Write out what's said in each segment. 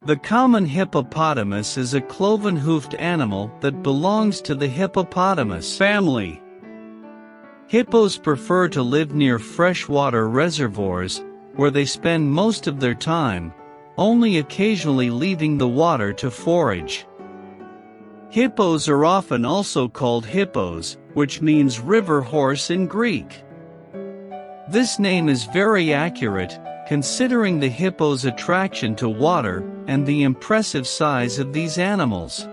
The common hippopotamus is a cloven-hoofed animal that belongs to the hippopotamus family. Hippos prefer to live near freshwater reservoirs, where they spend most of their time, only occasionally leaving the water to forage. Hippos are often also called hippos, which means river horse in Greek. This name is very accurate, considering the hippo's attraction to water and the impressive size of these animals.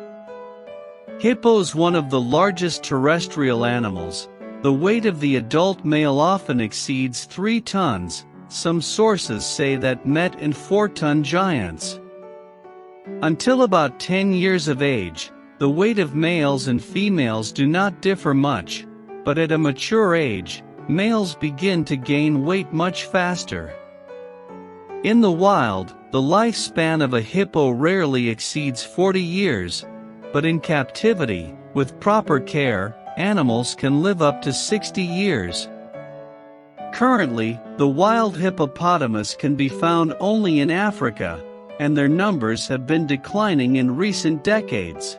Hippos, one of the largest terrestrial animals. The weight of the adult male often exceeds 3 tons, some sources say that met and 4-ton giants. Until about 10 years of age, the weight of males and females do not differ much, but at a mature age, males begin to gain weight much faster. In the wild, the lifespan of a hippo rarely exceeds 40 years, but in captivity, with proper care, animals can live up to 60 years. Currently, the wild hippopotamus can be found only in Africa, and their numbers have been declining in recent decades.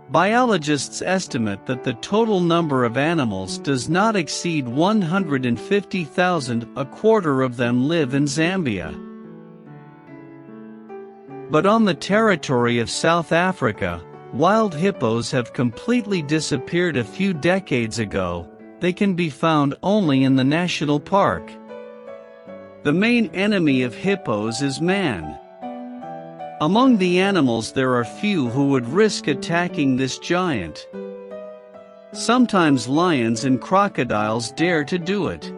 Biologists estimate that the total number of animals does not exceed 150,000, a quarter of them live in Zambia. But on the territory of South Africa, wild hippos have completely disappeared a few decades ago. They can be found only in the national park. The main enemy of hippos is man. Among the animals, there are few who would risk attacking this giant. Sometimes lions and crocodiles dare to do it.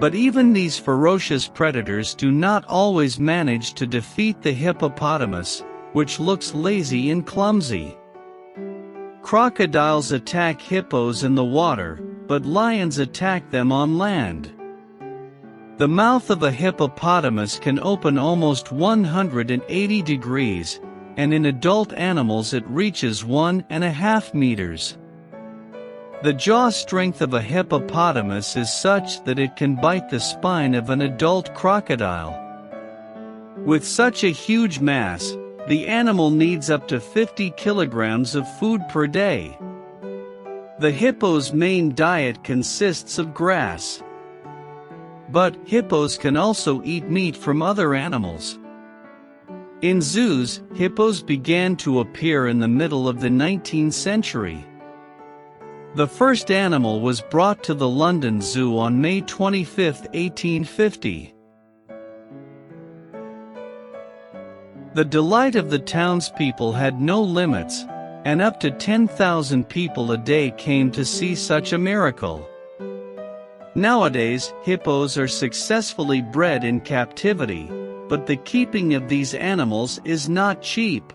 But even these ferocious predators do not always manage to defeat the hippopotamus, which looks lazy and clumsy. Crocodiles attack hippos in the water, but lions attack them on land. The mouth of a hippopotamus can open almost 180 degrees, and in adult animals it reaches 1.5 meters. The jaw strength of a hippopotamus is such that it can bite the spine of an adult crocodile. With such a huge mass, the animal needs up to 50 kilograms of food per day. The hippo's main diet consists of grass. But hippos can also eat meat from other animals. In zoos, hippos began to appear in the middle of the 19th century. The first animal was brought to the London Zoo on May 25, 1850. The delight of the townspeople had no limits, and up to 10,000 people a day came to see such a miracle. Nowadays, hippos are successfully bred in captivity, but the keeping of these animals is not cheap.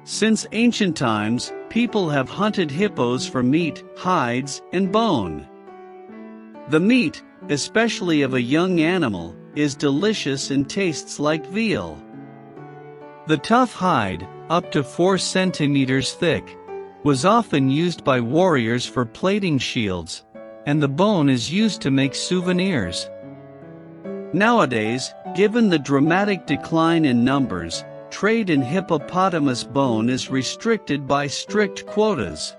Since ancient times, people have hunted hippos for meat, hides, and bone. The meat, especially of a young animal, is delicious and tastes like veal. The tough hide, up to 4 centimeters thick, was often used by warriors for plating shields, and the bone is used to make souvenirs. Nowadays, given the dramatic decline in numbers, trade in hippopotamus bone is restricted by strict quotas.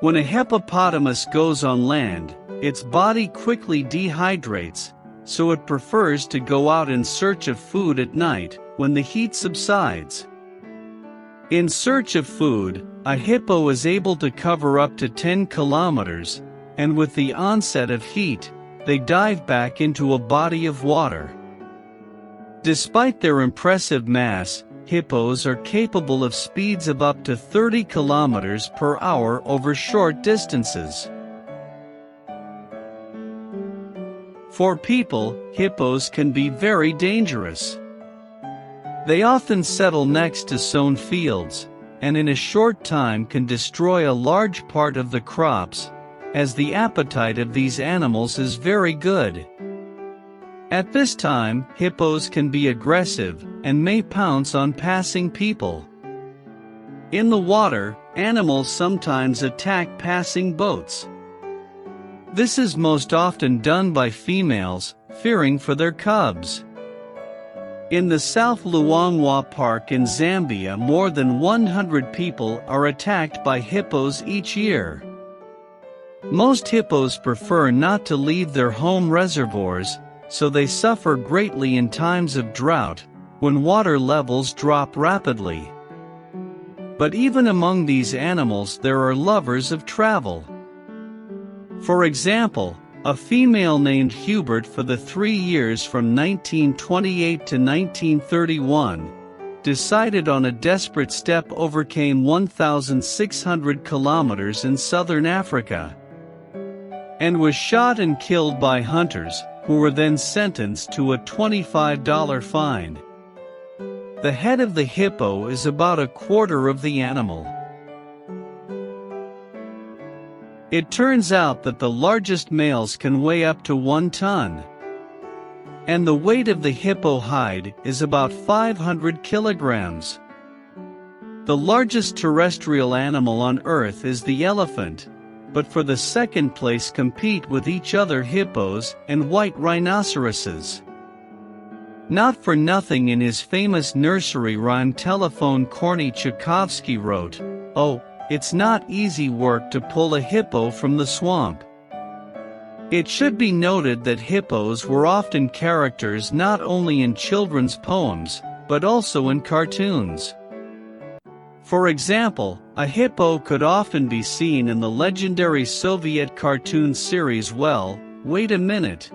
When a hippopotamus goes on land, its body quickly dehydrates, so it prefers to go out in search of food at night, when the heat subsides. In search of food, a hippo is able to cover up to 10 kilometers, and with the onset of heat, they dive back into a body of water. Despite their impressive mass, hippos are capable of speeds of up to 30 kilometers per hour over short distances. For people, hippos can be very dangerous. They often settle next to sown fields, and in a short time can destroy a large part of the crops, as the appetite of these animals is very good. At this time, hippos can be aggressive, and may pounce on passing people. In the water, animals sometimes attack passing boats. This is most often done by females, fearing for their cubs. In the South Luangwa Park in Zambia, more than 100 people are attacked by hippos each year. Most hippos prefer not to leave their home reservoirs, so they suffer greatly in times of drought, when water levels drop rapidly. But even among these animals there are lovers of travel. For example, a female named Hubert, for the 3 years from 1928 to 1931, decided on a desperate step, overcame 1,600 kilometers in southern Africa, and was shot and killed by hunters, who were then sentenced to a $25 fine. The head of the hippo is about a quarter of the animal. It turns out that the largest males can weigh up to 1 ton. And the weight of the hippo hide is about 500 kilograms. The largest terrestrial animal on Earth is the elephant, but for the second place compete with each other hippos and white rhinoceroses. Not for nothing, in his famous nursery rhyme Telephone Korny Tchaikovsky wrote, "Oh, it's not easy work to pull a hippo from the swamp." It should be noted that hippos were often characters not only in children's poems, but also in cartoons. For example, a hippo could often be seen in the legendary Soviet cartoon series Well, Wait a Minute.